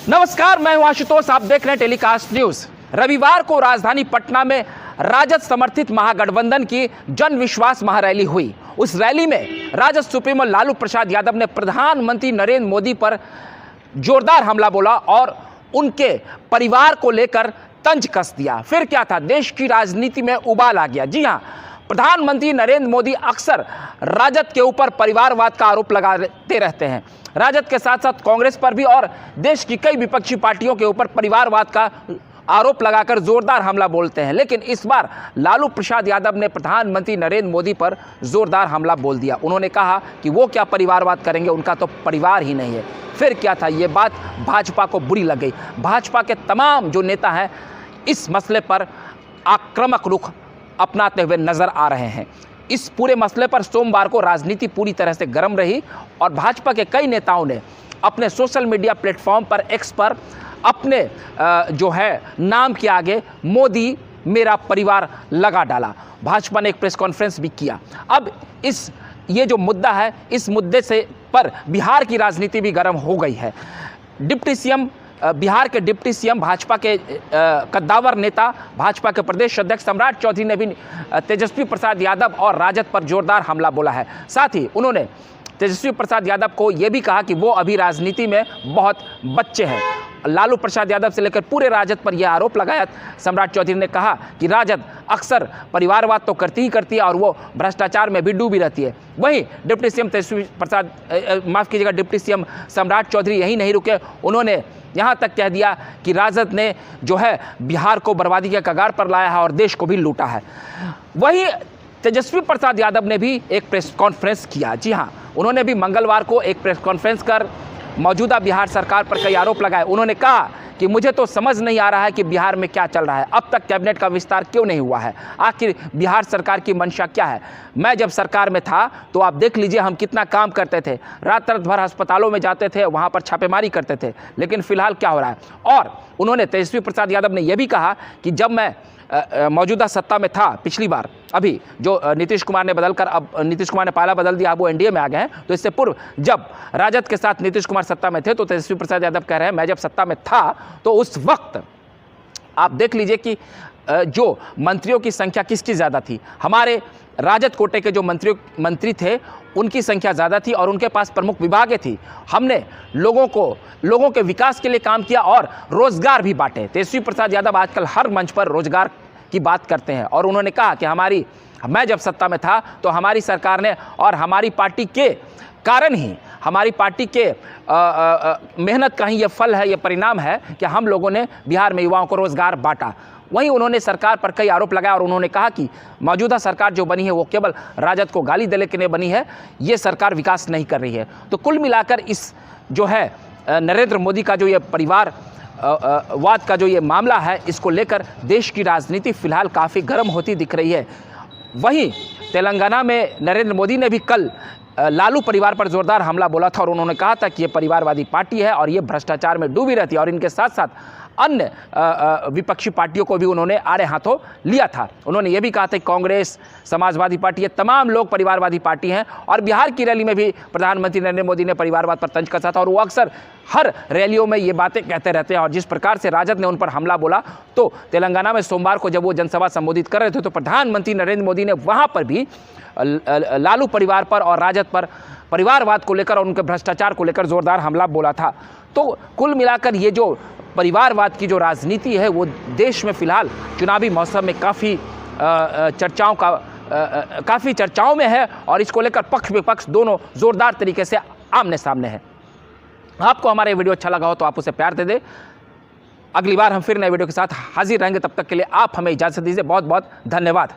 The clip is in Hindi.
नमस्कार, मैं हूं आशुतोष। आप देख रहे हैं टेलीकास्ट न्यूज। रविवार को राजधानी पटना में राजद समर्थित महागठबंधन की जन विश्वास महारैली हुई। उस रैली में राजद सुप्रीमो लालू प्रसाद यादव ने प्रधानमंत्री नरेंद्र मोदी पर जोरदार हमला बोला और उनके परिवार को लेकर तंज कस दिया। फिर क्या था, देश की राजनीति में उबाल आ गया। जी हां, प्रधानमंत्री नरेंद्र मोदी अक्सर राजद के ऊपर परिवारवाद का आरोप लगाते रहते हैं। राजद के साथ साथ कांग्रेस पर भी और देश की कई विपक्षी पार्टियों के ऊपर परिवारवाद का आरोप लगाकर जोरदार हमला बोलते हैं। लेकिन इस बार लालू प्रसाद यादव ने प्रधानमंत्री नरेंद्र मोदी पर जोरदार हमला बोल दिया। उन्होंने कहा कि वो क्या परिवारवाद करेंगे, उनका तो परिवार ही नहीं है। फिर क्या था, ये बात भाजपा को बुरी लग गई। भाजपा के तमाम जो नेता हैं इस मसले पर आक्रामक रुख अपनाते हुए नजर आ रहे हैं। इस पूरे मसले पर सोमवार को राजनीति पूरी तरह से गर्म रही और भाजपा के कई नेताओं ने अपने सोशल मीडिया प्लेटफॉर्म पर एक्स पर अपने जो है नाम के आगे मोदी मेरा परिवार लगा डाला। भाजपा ने एक प्रेस कॉन्फ्रेंस भी किया। अब ये जो मुद्दा है, इस मुद्दे से पर बिहार की राजनीति भी गर्म हो गई है। डिप्टी सीएम बिहार के डिप्टी सीएम भाजपा के कद्दावर नेता भाजपा के प्रदेश अध्यक्ष सम्राट चौधरी ने भी तेजस्वी प्रसाद यादव और राजद पर जोरदार हमला बोला है। साथ ही उन्होंने तेजस्वी प्रसाद यादव को यह भी कहा कि वो अभी राजनीति में बहुत बच्चे हैं। लालू प्रसाद यादव से लेकर पूरे राजद पर यह आरोप लगाया। सम्राट चौधरी ने कहा कि राजद अक्सर परिवारवाद तो करती ही करती है और वो भ्रष्टाचार में भी डूबी रहती है। वहीं डिप्टी सीएम डिप्टी सीएम सम्राट चौधरी यही नहीं रुके। उन्होंने यहाँ तक कह दिया कि राजद ने जो है बिहार को बर्बादी के कगार पर लाया है और देश को भी लूटा है। वहीं तेजस्वी प्रसाद यादव ने भी एक प्रेस कॉन्फ्रेंस किया। जी हाँ, उन्होंने भी मंगलवार को एक प्रेस कॉन्फ्रेंस कर मौजूदा बिहार सरकार पर कई आरोप लगाए। उन्होंने कहा कि मुझे तो समझ नहीं आ रहा है कि बिहार में क्या चल रहा है, अब तक कैबिनेट का विस्तार क्यों नहीं हुआ है, आखिर बिहार सरकार की मंशा क्या है। मैं जब सरकार में था तो आप देख लीजिए हम कितना काम करते थे, रात रात भर अस्पतालों में जाते थे, वहाँ पर छापेमारी करते थे। लेकिन फिलहाल क्या हो रहा है। और उन्होंने तेजस्वी प्रसाद यादव ने यह भी कहा कि जब मैं मौजूदा सत्ता में था पिछली बार, अभी जो नीतीश कुमार ने बदलकर अब नीतीश कुमार ने पाला बदल दिया, अब वो एनडीए में आ गए हैं, तो इससे पूर्व जब राजद के साथ नीतीश कुमार सत्ता में थे तो तेजस्वी प्रसाद यादव कह रहे हैं मैं जब सत्ता में था तो उस वक्त आप देख लीजिए कि जो मंत्रियों की संख्या किसकी ज़्यादा थी, हमारे राजद कोटे के जो मंत्री थे उनकी संख्या ज़्यादा थी और उनके पास प्रमुख विभागें थी। हमने लोगों के विकास के लिए काम किया और रोजगार भी बांटे। तेजस्वी प्रसाद यादव आजकल हर मंच पर रोजगार की बात करते हैं और उन्होंने कहा कि मैं जब सत्ता में था तो हमारी सरकार ने और हमारी पार्टी के कारण ही, हमारी पार्टी के मेहनत का ही ये फल है, ये परिणाम है कि हम लोगों ने बिहार में युवाओं को रोजगार बांटा। वहीं उन्होंने सरकार पर कई आरोप लगाया और उन्होंने कहा कि मौजूदा सरकार जो बनी है वो केवल राजद को गाली देने के लिए बनी है, ये सरकार विकास नहीं कर रही है। तो कुल मिलाकर इस जो है नरेंद्र मोदी का जो ये परिवार वाद का जो ये मामला है, इसको लेकर देश की राजनीति फिलहाल काफ़ी गर्म होती दिख रही है। वहीं तेलंगाना में नरेंद्र मोदी ने भी कल लालू परिवार पर जोरदार हमला बोला था और उन्होंने कहा था कि ये परिवारवादी पार्टी है और ये भ्रष्टाचार में डूबी रहती है और इनके साथ साथ अन्य विपक्षी पार्टियों को भी उन्होंने आड़े हाथों लिया था। उन्होंने ये भी कहा था कि कांग्रेस, समाजवादी पार्टी, ये तमाम लोग परिवारवादी पार्टी हैं और बिहार की रैली में भी प्रधानमंत्री नरेंद्र मोदी ने परिवारवाद पर तंज कसा था और वो अक्सर हर रैलियों में ये बातें कहते रहते हैं। और जिस प्रकार से राजद ने उन पर हमला बोला तो तेलंगाना में सोमवार को जब वो जनसभा संबोधित कर रहे थे तो प्रधानमंत्री नरेंद्र मोदी ने वहाँ पर भी लालू परिवार पर और राजद पर परिवारवाद को लेकर और उनके भ्रष्टाचार को लेकर जोरदार हमला बोला था। तो कुल मिलाकर ये जो परिवारवाद की जो राजनीति है वो देश में फिलहाल चुनावी मौसम में काफ़ी चर्चाओं में है और इसको लेकर पक्ष विपक्ष दोनों जोरदार तरीके से आमने सामने हैं। आपको हमारा वीडियो अच्छा लगा हो तो आप उसे प्यार दे दें। अगली बार हम फिर नए वीडियो के साथ हाजिर रहेंगे, तब तक के लिए आप हमें इजाज़त दीजिए। बहुत बहुत धन्यवाद।